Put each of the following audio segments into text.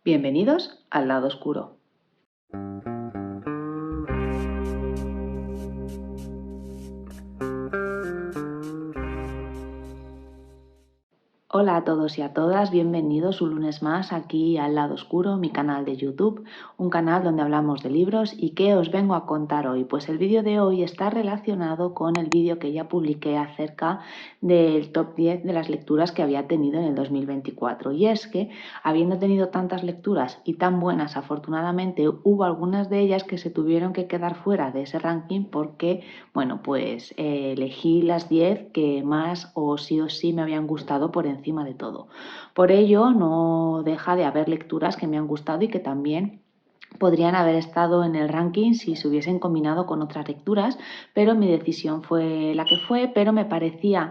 Bienvenidos al lado oscuro. Hola a todos y a todas, bienvenidos un lunes más aquí al lado oscuro, mi canal de YouTube, un canal donde hablamos de libros. ¿Y qué os vengo a contar hoy? Pues el vídeo de hoy está relacionado con el vídeo que ya publiqué acerca del top 10 de las lecturas que había tenido en el 2024. Y es que, habiendo tenido tantas lecturas y tan buenas, afortunadamente hubo algunas de ellas que se tuvieron que quedar fuera de ese ranking porque, bueno, pues elegí las 10 que más o sí me habían gustado por encima de todo. Por ello, no deja de haber lecturas que me han gustado y que también podrían haber estado en el ranking si se hubiesen combinado con otras lecturas, pero mi decisión fue la que fue, pero me parecía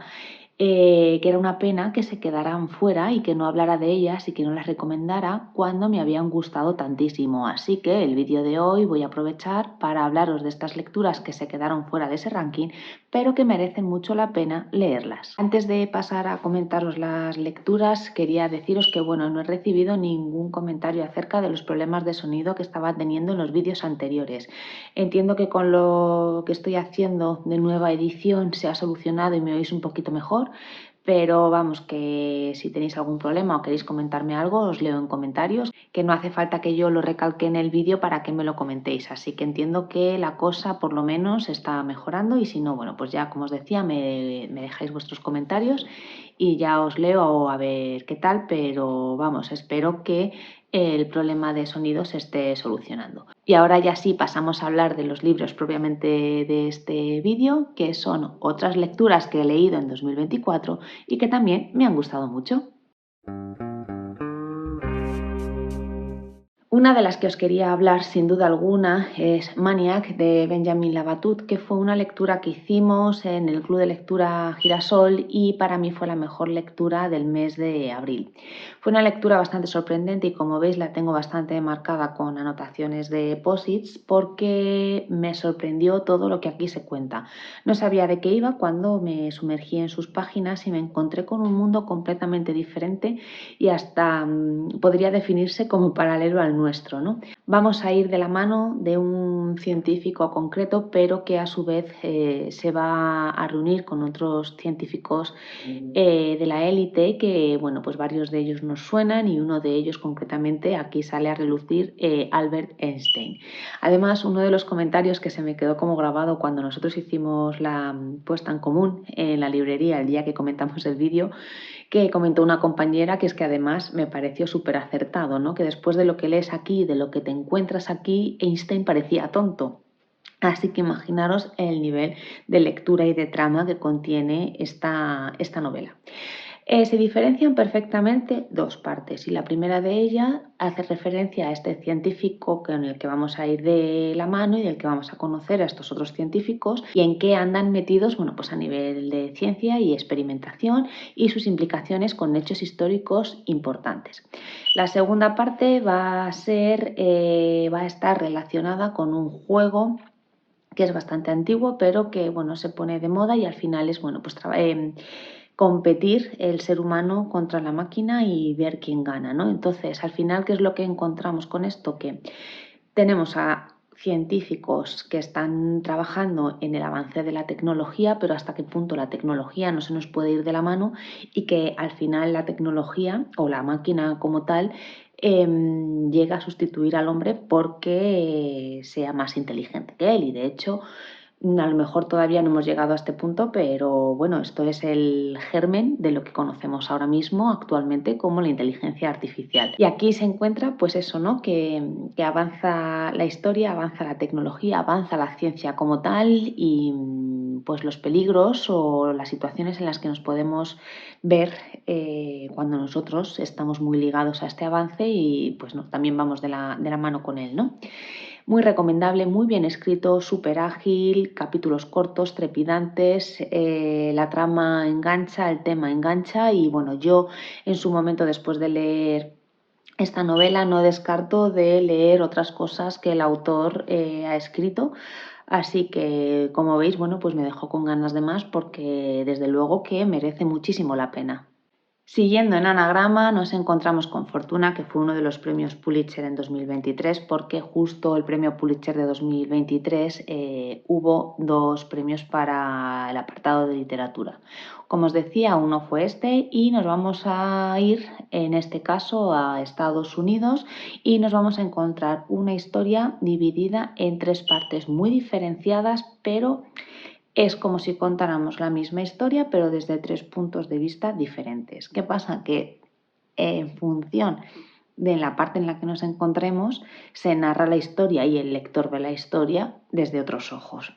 que era una pena que se quedaran fuera y que no hablara de ellas y que no las recomendara cuando me habían gustado tantísimo. Así que el vídeo de hoy voy a aprovechar para hablaros de estas lecturas que se quedaron fuera de ese ranking, pero que merecen mucho la pena leerlas. Antes de pasar a comentaros las lecturas, quería deciros que no he recibido ningún comentario acerca de los problemas de sonido que estaba teniendo en los vídeos anteriores. Entiendo que con lo que estoy haciendo de nueva edición se ha solucionado y me oís un poquito mejor, pero vamos, que si tenéis algún problema o queréis comentarme algo, os leo en comentarios, que no hace falta que yo lo recalque en el vídeo para que me lo comentéis. Así que entiendo que la cosa por lo menos está mejorando y si no, pues ya como os decía, me dejáis vuestros comentarios y ya os leo a ver qué tal, pero vamos, espero que el problema de sonido se esté solucionando. Y ahora ya sí pasamos a hablar de los libros propiamente de este vídeo, que son otras lecturas que he leído en 2024 y que también me han gustado mucho. Una de las que os quería hablar sin duda alguna es Maniac de Benjamin Labatut, que fue una lectura que hicimos en el Club de Lectura Girasol y para mí fue la mejor lectura del mes de abril. Fue una lectura bastante sorprendente y como veis la tengo bastante marcada con anotaciones de posits porque me sorprendió todo lo que aquí se cuenta. No sabía de qué iba cuando me sumergí en sus páginas y me encontré con un mundo completamente diferente y hasta podría definirse como paralelo al nuestro, ¿no? Vamos a ir de la mano de un científico concreto, pero que a su vez se va a reunir con otros científicos de la élite que, pues varios de ellos nos suenan y uno de ellos concretamente aquí sale a relucir Albert Einstein. Además, uno de los comentarios que se me quedó como grabado cuando nosotros hicimos la puesta en común en la librería el día que comentamos el vídeo, que comentó una compañera que es que además me pareció súper acertado, ¿no? Que después de lo que lees aquí, de lo que te encuentras aquí, Einstein parecía tonto. Así que imaginaros el nivel de lectura y de trama que contiene esta novela. Se diferencian perfectamente dos partes y la primera de ellas hace referencia a este científico con el que vamos a ir de la mano y del que vamos a conocer a estos otros científicos y en qué andan metidos pues a nivel de ciencia y experimentación y sus implicaciones con hechos históricos importantes. La segunda parte va a estar relacionada con un juego que es bastante antiguo pero que se pone de moda y al final es competir el ser humano contra la máquina y ver quién gana, ¿no? Entonces, al final, ¿qué es lo que encontramos con esto? Que tenemos a científicos que están trabajando en el avance de la tecnología, pero hasta qué punto la tecnología no se nos puede ir de la mano y que al final la tecnología o la máquina como tal llega a sustituir al hombre porque sea más inteligente que él y de hecho a lo mejor todavía no hemos llegado a este punto, pero esto es el germen de lo que conocemos ahora mismo actualmente como la inteligencia artificial. Y aquí se encuentra pues eso, ¿no? Que avanza la historia, avanza la tecnología, avanza la ciencia como tal y pues los peligros o las situaciones en las que nos podemos ver cuando nosotros estamos muy ligados a este avance y pues también vamos de la mano con él, ¿no? Muy recomendable, muy bien escrito, súper ágil, capítulos cortos, trepidantes, la trama engancha, el tema engancha y yo en su momento después de leer esta novela no descarto de leer otras cosas que el autor ha escrito. Así que, como veis, pues me dejó con ganas de más porque desde luego que merece muchísimo la pena. Siguiendo en anagrama, nos encontramos con Fortuna, que fue uno de los premios Pulitzer en 2023, porque justo el premio Pulitzer de 2023 hubo 2 premios para el apartado de literatura. Como os decía, uno fue este y nos vamos a ir, en este caso, a Estados Unidos y nos vamos a encontrar una historia dividida en 3 partes muy diferenciadas, pero es como si contáramos la misma historia, pero desde 3 puntos de vista diferentes. ¿Qué pasa? Que en función de la parte en la que nos encontremos, se narra la historia y el lector ve la historia desde otros ojos.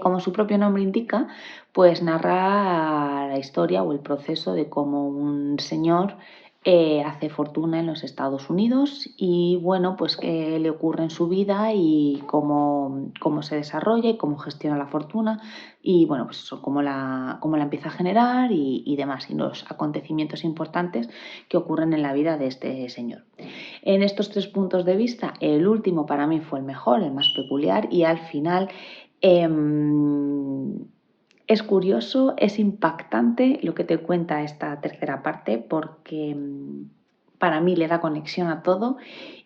Como su propio nombre indica, pues narra la historia o el proceso de cómo un señor hace fortuna en los Estados Unidos y bueno, pues qué le ocurre en su vida y cómo se desarrolla y cómo gestiona la fortuna y bueno, pues eso, cómo la empieza a generar y demás, y los acontecimientos importantes que ocurren en la vida de este señor. En estos 3 puntos de vista, el último para mí fue el mejor, el más peculiar y al final es curioso, es impactante lo que te cuenta esta tercera parte porque para mí le da conexión a todo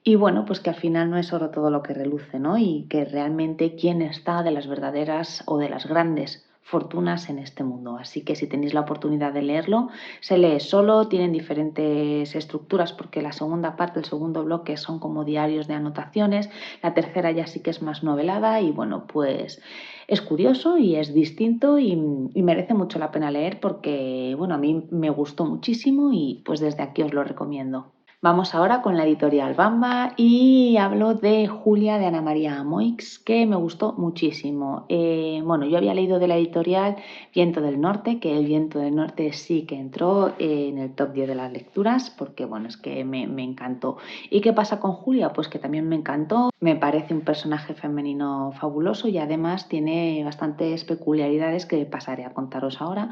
y bueno, pues que al final no es oro todo lo que reluce, ¿no? Y que realmente quién está de las verdaderas o de las grandes fortunas en este mundo. Así que si tenéis la oportunidad de leerlo, se lee solo, tienen diferentes estructuras porque la segunda parte, el segundo bloque son como diarios de anotaciones, la tercera ya sí que es más novelada y bueno, pues es curioso y es distinto y merece mucho la pena leer porque, bueno, a mí me gustó muchísimo y pues desde aquí os lo recomiendo. Vamos ahora con la editorial Bamba y hablo de Julia de Ana María Moix, que me gustó muchísimo. Bueno, yo había leído de la editorial Viento del Norte, que el Viento del Norte sí que entró en el top 10 de las lecturas, porque bueno, es que me encantó. ¿Y qué pasa con Julia? Pues que también me encantó, me parece un personaje femenino fabuloso y además tiene bastantes peculiaridades que pasaré a contaros ahora.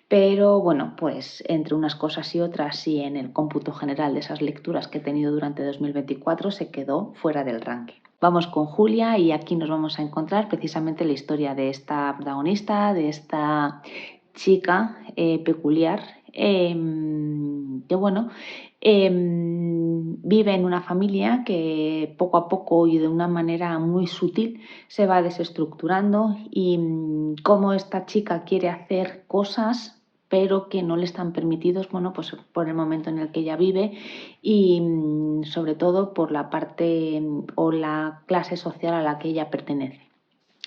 Pero bueno, pues entre unas cosas y otras y en el cómputo general de esas lecturas que he tenido durante 2024 se quedó fuera del ranking. Vamos con Julia y aquí nos vamos a encontrar precisamente la historia de esta protagonista, de esta chica peculiar, que bueno, vive en una familia que poco a poco y de una manera muy sutil se va desestructurando y cómo esta chica quiere hacer cosas pero que no le están permitidos, bueno, pues por el momento en el que ella vive y sobre todo por la parte o la clase social a la que ella pertenece.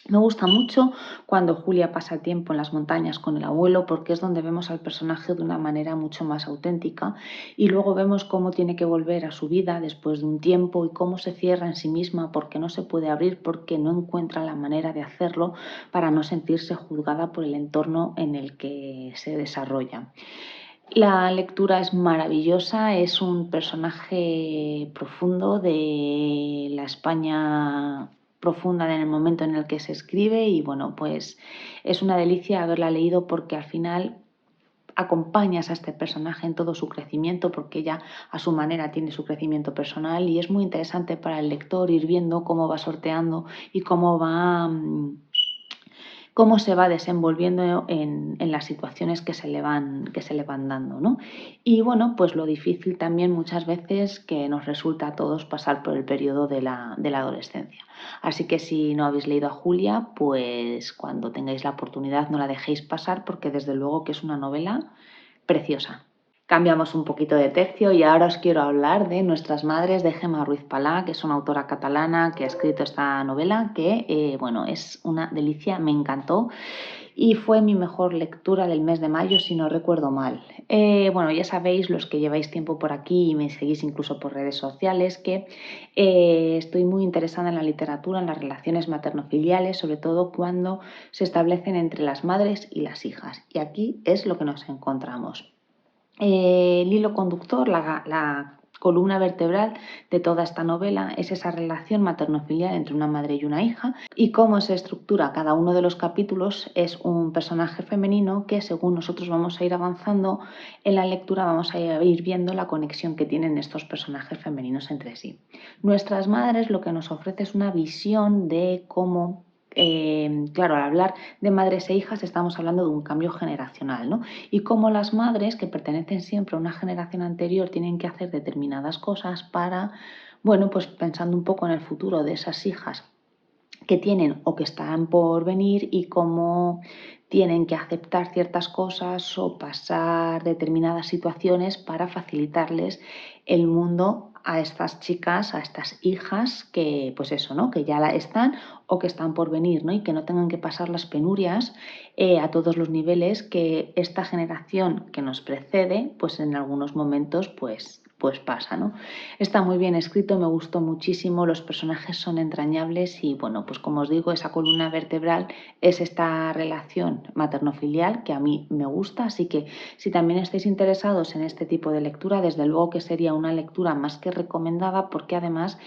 Me gusta mucho cuando Julia pasa tiempo en las montañas con el abuelo porque es donde vemos al personaje de una manera mucho más auténtica y luego vemos cómo tiene que volver a su vida después de un tiempo y cómo se cierra en sí misma porque no se puede abrir, porque no encuentra la manera de hacerlo para no sentirse juzgada por el entorno en el que se desarrolla. La lectura es maravillosa, es un personaje profundo de la España profunda en el momento en el que se escribe y bueno, pues es una delicia haberla leído porque al final acompañas a este personaje en todo su crecimiento porque ella a su manera tiene su crecimiento personal y es muy interesante para el lector ir viendo cómo va sorteando y cómo se va desenvolviendo en las situaciones que se le van dando, ¿no? Y bueno, pues lo difícil también muchas veces que nos resulta a todos pasar por el periodo de la adolescencia. Así que si no habéis leído a Julia, pues cuando tengáis la oportunidad no la dejéis pasar porque desde luego que es una novela preciosa. Cambiamos un poquito de tercio y ahora os quiero hablar de Nuestras Madres de Gemma Ruiz Palá, que es una autora catalana que ha escrito esta novela que, bueno, es una delicia, me encantó y fue mi mejor lectura del mes de mayo, si no recuerdo mal. Bueno, ya sabéis, los que lleváis tiempo por aquí y me seguís incluso por redes sociales, que estoy muy interesada en la literatura, en las relaciones materno-filiales, sobre todo cuando se establecen entre las madres y las hijas. Y aquí es lo que nos encontramos. El hilo conductor, la columna vertebral de toda esta novela es esa relación materno-filial entre una madre y una hija y cómo se estructura cada uno de los capítulos es un personaje femenino que según nosotros vamos a ir avanzando en la lectura vamos a ir viendo la conexión que tienen estos personajes femeninos entre sí. Nuestras Madres lo que nos ofrece es una visión de cómo claro, al hablar de madres e hijas estamos hablando de un cambio generacional, ¿no? Y cómo las madres que pertenecen siempre a una generación anterior tienen que hacer determinadas cosas para, bueno, pues pensando un poco en el futuro de esas hijas que tienen o que están por venir y cómo tienen que aceptar ciertas cosas o pasar determinadas situaciones para facilitarles el mundo a estas chicas, a estas hijas que, pues eso, ¿no? Que ya están o que están por venir, ¿no? Y que no tengan que pasar las penurias a todos los niveles que esta generación que nos precede, pues en algunos momentos, pues pasa, ¿no? Está muy bien escrito, me gustó muchísimo, los personajes son entrañables y bueno, pues como os digo, esa columna vertebral es esta relación materno-filial que a mí me gusta, así que si también estáis interesados en este tipo de lectura, desde luego que sería una lectura más que recomendada porque además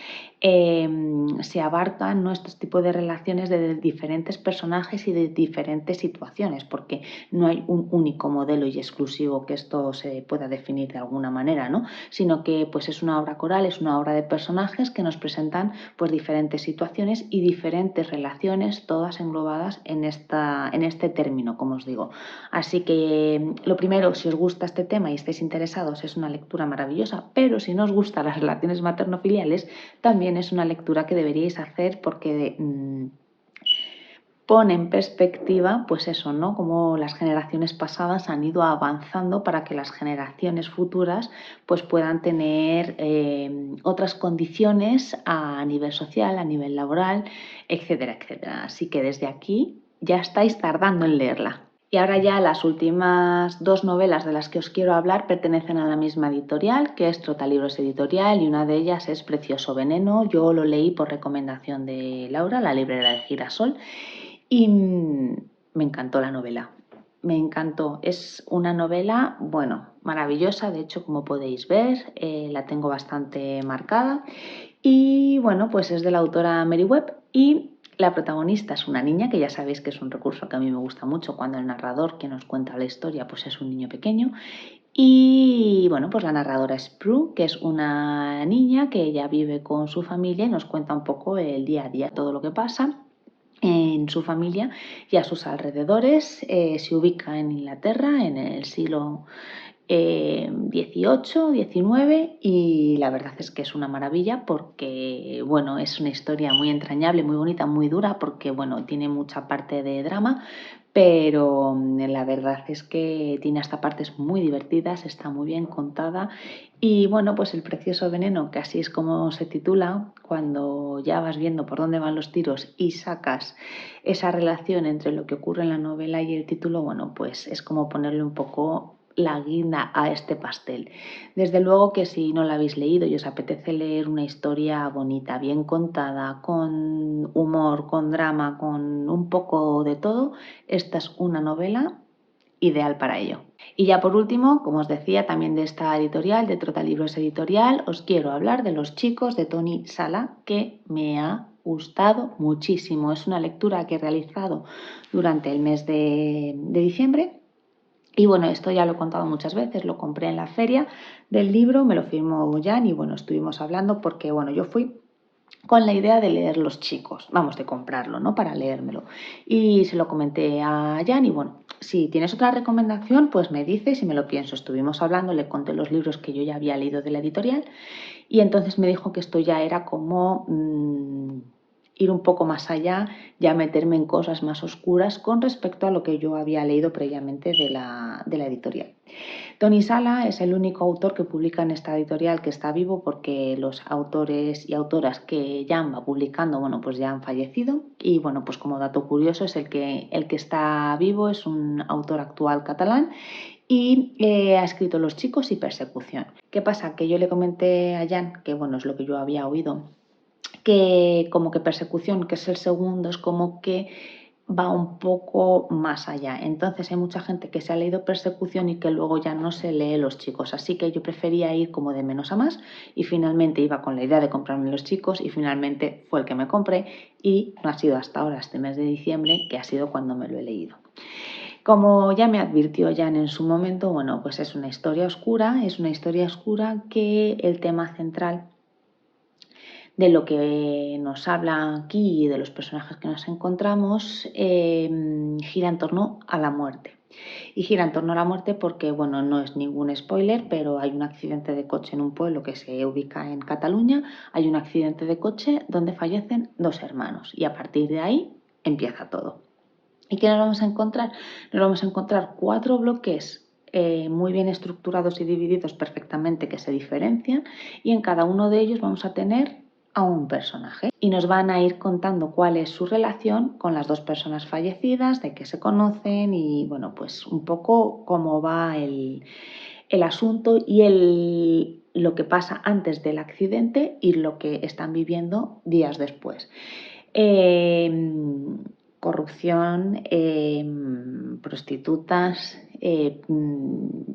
se abarcan, ¿no?, estos tipos de relaciones de diferentes personajes y de diferentes situaciones, porque no hay un único modelo y exclusivo que esto se pueda definir de alguna manera, ¿no? Sino que pues es una obra coral, es una obra de personajes que nos presentan pues diferentes situaciones y diferentes relaciones, todas englobadas en este término, como os digo. Así que lo primero, si os gusta este tema y estáis interesados, es una lectura maravillosa, pero si no os gustan las relaciones materno-filiales, también es una lectura que deberíais hacer porque pone en perspectiva, pues eso, ¿no? Cómo las generaciones pasadas han ido avanzando para que las generaciones futuras pues puedan tener otras condiciones a nivel social, a nivel laboral, etcétera, etcétera. Así que desde aquí ya estáis tardando en leerla. Y ahora ya las últimas dos novelas de las que os quiero hablar pertenecen a la misma editorial, que es Trotalibros Editorial, y una de ellas es Precioso Veneno. Yo lo leí por recomendación de Laura, la librera de Girasol, y me encantó la novela. Me encantó. Es una novela, bueno, maravillosa. De hecho, como podéis ver, la tengo bastante marcada. Y bueno, pues es de la autora Mary Webb y la protagonista es una niña, que ya sabéis que es un recurso que a mí me gusta mucho cuando el narrador que nos cuenta la historia pues es un niño pequeño. Y bueno, pues la narradora es Prue, que es una niña que ella vive con su familia y nos cuenta un poco el día a día, todo lo que pasa en su familia y a sus alrededores. Se ubica en Inglaterra en el siglo 18, 19, y la verdad es que es una maravilla porque, bueno, es una historia muy entrañable, muy bonita, muy dura porque, bueno, tiene mucha parte de drama, pero la verdad es que tiene hasta partes muy divertidas, está muy bien contada y, bueno, pues El Precioso Veneno, que así es como se titula, cuando ya vas viendo por dónde van los tiros y sacas esa relación entre lo que ocurre en la novela y el título, bueno, pues es como ponerle un poco la guinda a este pastel. Desde luego que si no la habéis leído y os apetece leer una historia bonita, bien contada, con humor, con drama, con un poco de todo, esta es una novela ideal para ello. Y ya por último, como os decía, también de esta editorial, de Trotalibros Editorial, os quiero hablar de Los chicos de Toni Sala, que me ha gustado muchísimo. Es una lectura que he realizado durante el mes de diciembre. Y bueno, esto ya lo he contado muchas veces, lo compré en la feria del libro, me lo firmó Jan y bueno, estuvimos hablando porque bueno, yo fui con la idea de leer Los chicos, vamos, de comprarlo, ¿no? Para leérmelo. Y se lo comenté a Jan y bueno, si tienes otra recomendación, pues me dices y me lo pienso. Estuvimos hablando, le conté los libros que yo ya había leído de la editorial y entonces me dijo que esto ya era como ir un poco más allá, ya meterme en cosas más oscuras con respecto a lo que yo había leído previamente de la editorial. Toni Sala es el único autor que publica en esta editorial que está vivo porque los autores y autoras que Jan va publicando, bueno, pues ya han fallecido y bueno, pues como dato curioso es el que está vivo, es un autor actual catalán y ha escrito Los chicos y Persecución. ¿Qué pasa? Que yo le comenté a Jan, que bueno, es lo que yo había oído, que como que Persecución, que es el segundo, es como que va un poco más allá. Entonces hay mucha gente que se ha leído Persecución y que luego ya no se lee Los chicos. Así que yo prefería ir como de menos a más y finalmente iba con la idea de comprarme Los chicos y finalmente fue el que me compré y no ha sido hasta ahora, este mes de diciembre, que ha sido cuando me lo he leído. Como ya me advirtió Jan en su momento, bueno, pues es una historia oscura que el tema central De lo que nos habla aquí y de los personajes que nos encontramos gira en torno a la muerte. Y gira en torno a la muerte porque, bueno, no es ningún spoiler, pero hay un accidente de coche en un pueblo que se ubica en Cataluña, hay un accidente de coche donde fallecen 2 hermanos y a partir de ahí empieza todo. ¿Y qué nos vamos a encontrar? Nos vamos a encontrar 4 bloques muy bien estructurados y divididos perfectamente que se diferencian y en cada uno de ellos vamos a tener a un personaje y nos van a ir contando cuál es su relación con las 2 personas fallecidas, de qué se conocen y bueno, pues un poco cómo va el asunto y lo que pasa antes del accidente y lo que están viviendo días después. Corrupción, prostitutas,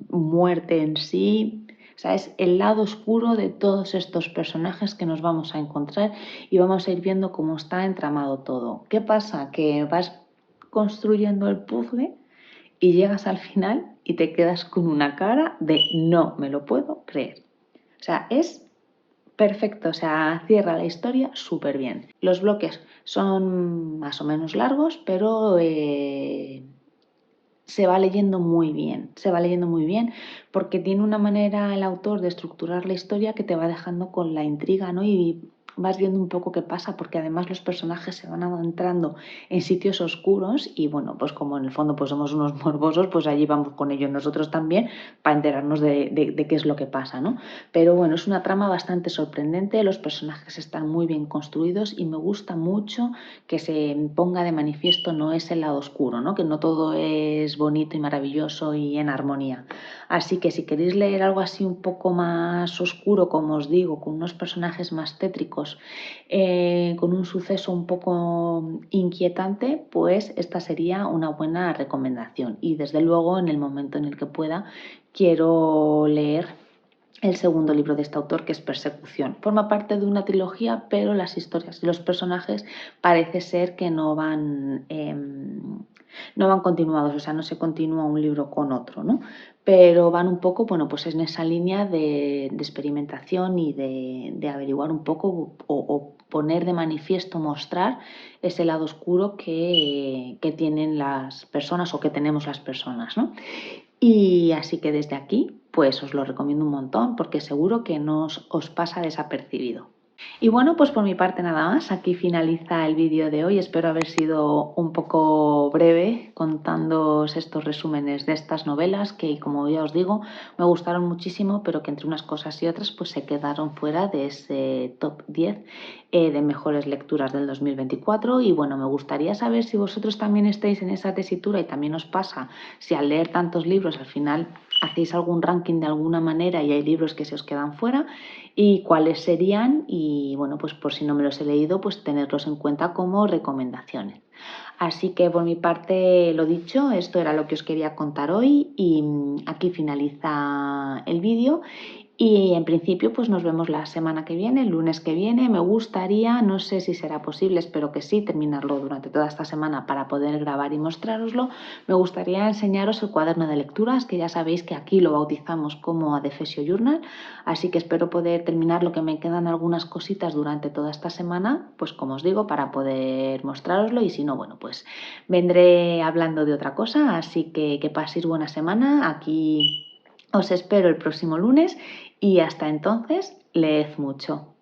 muerte en sí. O sea, es el lado oscuro de todos estos personajes que nos vamos a encontrar y vamos a ir viendo cómo está entramado todo. ¿Qué pasa? Que vas construyendo el puzzle y llegas al final y te quedas con una cara de no me lo puedo creer. O sea, es perfecto, o sea, cierra la historia súper bien. Los bloques son más o menos largos, pero se va leyendo muy bien, se va leyendo muy bien porque tiene una manera el autor de estructurar la historia que te va dejando con la intriga, ¿no? Y vas viendo un poco qué pasa porque además los personajes se van adentrando en sitios oscuros y bueno, pues como en el fondo pues somos unos morbosos, pues allí vamos con ellos nosotros también para enterarnos de qué es lo que pasa, ¿no? Pero bueno, es una trama bastante sorprendente, los personajes están muy bien construidos y me gusta mucho que se ponga de manifiesto no es el lado oscuro, ¿no? Que no todo es bonito y maravilloso y en armonía. Así que si queréis leer algo así un poco más oscuro, como os digo, con unos personajes más tétricos, con un suceso un poco inquietante, pues esta sería una buena recomendación. Y desde luego, en el momento en el que pueda, quiero leer el segundo libro de este autor, que es Persecución. Forma parte de una trilogía, pero las historias y los personajes parece ser que no van continuados, o sea, no se continúa un libro con otro, ¿no? Pero van un poco, bueno, pues en esa línea de experimentación y de averiguar un poco o poner de manifiesto, mostrar ese lado oscuro que tienen las personas o que tenemos las personas, ¿no? Y así que desde aquí, pues os lo recomiendo un montón porque seguro que no os pasa desapercibido. Y bueno, pues por mi parte nada más, aquí finaliza el vídeo de hoy. Espero haber sido un poco breve contándoos estos resúmenes de estas novelas que, como ya os digo, me gustaron muchísimo, pero que entre unas cosas y otras pues se quedaron fuera de ese top 10 de mejores lecturas del 2024. Y bueno, me gustaría saber si vosotros también estáis en esa tesitura y también os pasa, si al leer tantos libros al final hacéis algún ranking de alguna manera y hay libros que se os quedan fuera y cuáles serían y bueno, pues por si no me los he leído, pues tenerlos en cuenta como recomendaciones. Así que por mi parte, lo dicho, esto era lo que os quería contar hoy y aquí finaliza el vídeo. Y en principio, pues nos vemos la semana que viene, el lunes que viene. Me gustaría, no sé si será posible, espero que sí, terminarlo durante toda esta semana para poder grabar y mostrároslo. Me gustaría enseñaros el cuaderno de lecturas, que ya sabéis que aquí lo bautizamos como Adefesio Journal. Así que espero poder terminar lo que me quedan algunas cositas durante toda esta semana, pues como os digo, para poder mostrároslo. Y si no, bueno, pues vendré hablando de otra cosa. Así que paséis buena semana. Aquí os espero el próximo lunes y hasta entonces, leed mucho.